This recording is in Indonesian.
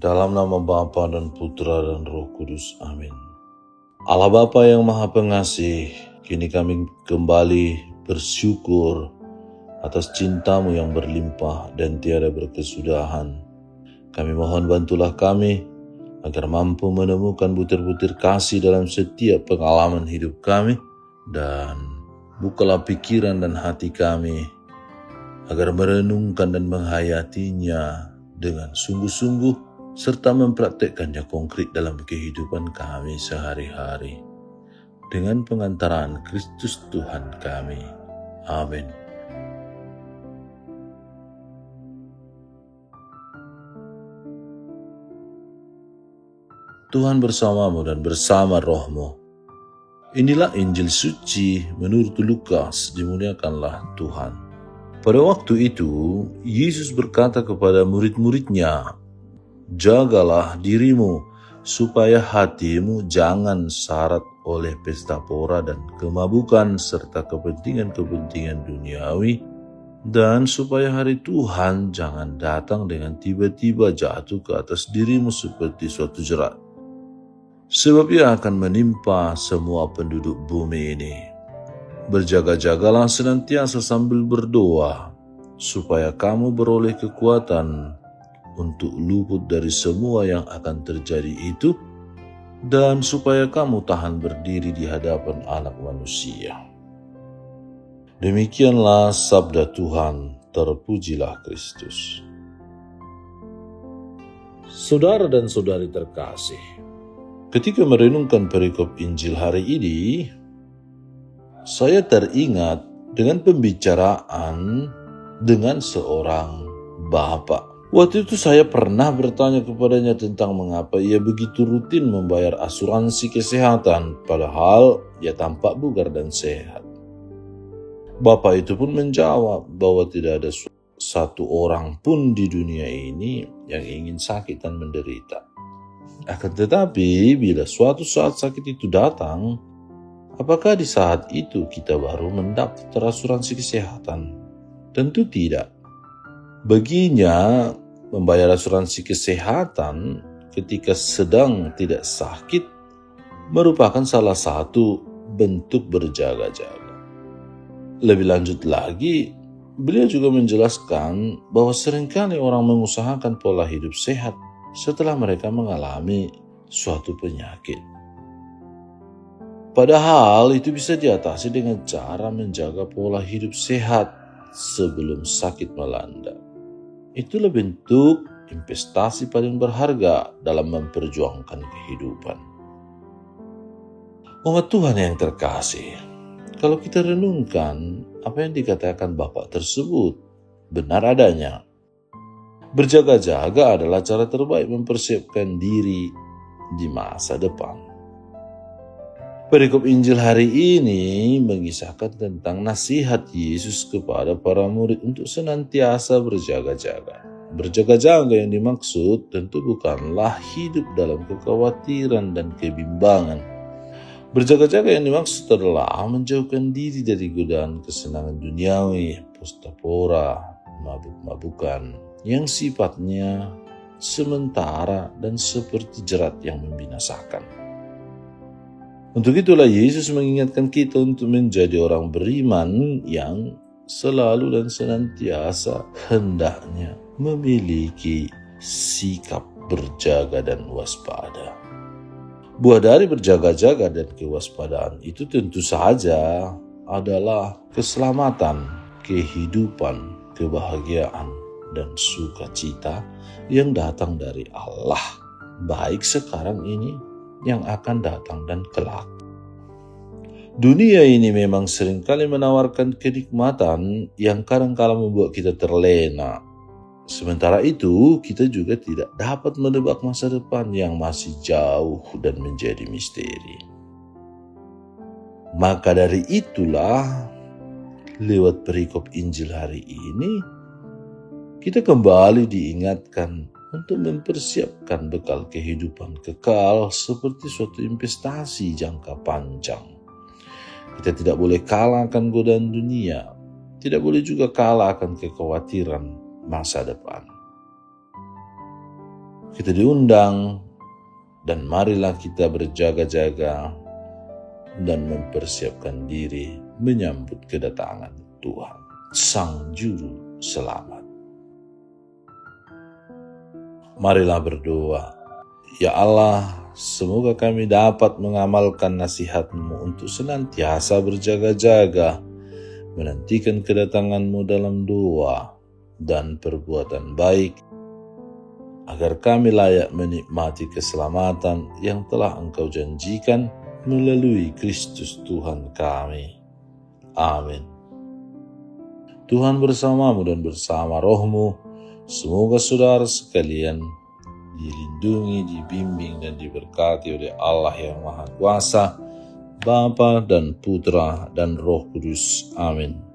Dalam nama Bapa dan Putra dan Roh Kudus. Amin. Allah Bapa yang Maha Pengasih, kini kami kembali bersyukur atas cinta-Mu yang berlimpah dan tiada berkesudahan. Kami mohon bantulah kami agar mampu menemukan butir-butir kasih dalam setiap pengalaman hidup kami, dan bukalah pikiran dan hati kami agar merenungkan dan menghayatinya dengan sungguh-sungguh serta mempraktekkannya konkret dalam kehidupan kami sehari-hari. Dengan pengantaraan Kristus Tuhan kami. Amin. Tuhan bersamamu dan bersama rohmu. Inilah Injil suci menurut Lukas, dimuliakanlah Tuhan. Pada waktu itu, Yesus berkata kepada murid-muridnya, "Jagalah dirimu, supaya hatimu jangan syarat oleh pesta pora dan kemabukan serta kepentingan-kepentingan duniawi, dan supaya hari Tuhan jangan datang dengan tiba-tiba jatuh ke atas dirimu seperti suatu jerat. Sebab ia akan menimpa semua penduduk bumi ini. Berjaga-jagalah senantiasa sambil berdoa, supaya kamu beroleh kekuatan untuk luput dari semua yang akan terjadi itu, dan supaya kamu tahan berdiri di hadapan Anak Manusia." Demikianlah sabda Tuhan, terpujilah Kristus. Saudara dan saudari terkasih, ketika merenungkan perikop Injil hari ini, saya teringat dengan pembicaraan dengan seorang bapak. Waktu itu saya pernah bertanya kepadanya tentang mengapa ia begitu rutin membayar asuransi kesehatan, padahal ia tampak bugar dan sehat. Bapak itu pun menjawab bahwa tidak ada satu orang pun di dunia ini yang ingin sakit dan menderita. Akan tetapi, bila suatu saat sakit itu datang, apakah di saat itu kita baru mendaftar asuransi kesehatan? Tentu tidak. Baginya, membayar asuransi kesehatan ketika sedang tidak sakit merupakan salah satu bentuk berjaga-jaga. Lebih lanjut lagi, beliau juga menjelaskan bahwa seringkali orang mengusahakan pola hidup sehat setelah mereka mengalami suatu penyakit. Padahal itu bisa diatasi dengan cara menjaga pola hidup sehat sebelum sakit melanda. Itulah bentuk investasi paling berharga dalam memperjuangkan kehidupan. Umat Tuhan yang terkasih, kalau kita renungkan apa yang dikatakan Bapak tersebut benar adanya. Berjaga-jaga adalah cara terbaik mempersiapkan diri di masa depan. Perikop Injil hari ini mengisahkan tentang nasihat Yesus kepada para murid untuk senantiasa berjaga-jaga. Berjaga-jaga yang dimaksud tentu bukanlah hidup dalam kekhawatiran dan kebimbangan. Berjaga-jaga yang dimaksud adalah menjauhkan diri dari godaan kesenangan duniawi, pesta pora, mabuk-mabukan, yang sifatnya sementara dan seperti jerat yang membinasakan. Untuk itulah Yesus mengingatkan kita untuk menjadi orang beriman yang selalu dan senantiasa hendaknya memiliki sikap berjaga dan waspada. Buah dari berjaga-jaga dan kewaspadaan itu tentu saja adalah keselamatan, kehidupan, kebahagiaan, dan sukacita yang datang dari Allah, baik sekarang ini yang akan datang dan kelak. Dunia ini memang seringkali menawarkan kenikmatan yang kadang-kala membuat kita terlena. Sementara itu, kita juga tidak dapat menebak masa depan yang masih jauh dan menjadi misteri. Maka dari itulah, lewat perikop Injil hari ini, kita kembali diingatkan untuk mempersiapkan bekal kehidupan kekal seperti suatu investasi jangka panjang. Kita tidak boleh kalah akan godaan dunia, tidak boleh juga kalah akan kekhawatiran masa depan. Kita diundang, dan marilah kita berjaga-jaga dan mempersiapkan diri menyambut kedatangan Tuhan, Sang Juru Selamat. Marilah berdoa. Ya Allah, semoga kami dapat mengamalkan nasihat-Mu untuk senantiasa berjaga-jaga, menantikan kedatangan-Mu dalam doa dan perbuatan baik, agar kami layak menikmati keselamatan yang telah Engkau janjikan melalui Kristus Tuhan kami. Amin. Tuhan bersamamu dan bersama rohmu. Semoga saudara sekalian dilindungi, dibimbing, dan diberkati oleh Allah yang Maha Kuasa, Bapa dan Putra dan Roh Kudus. Amin.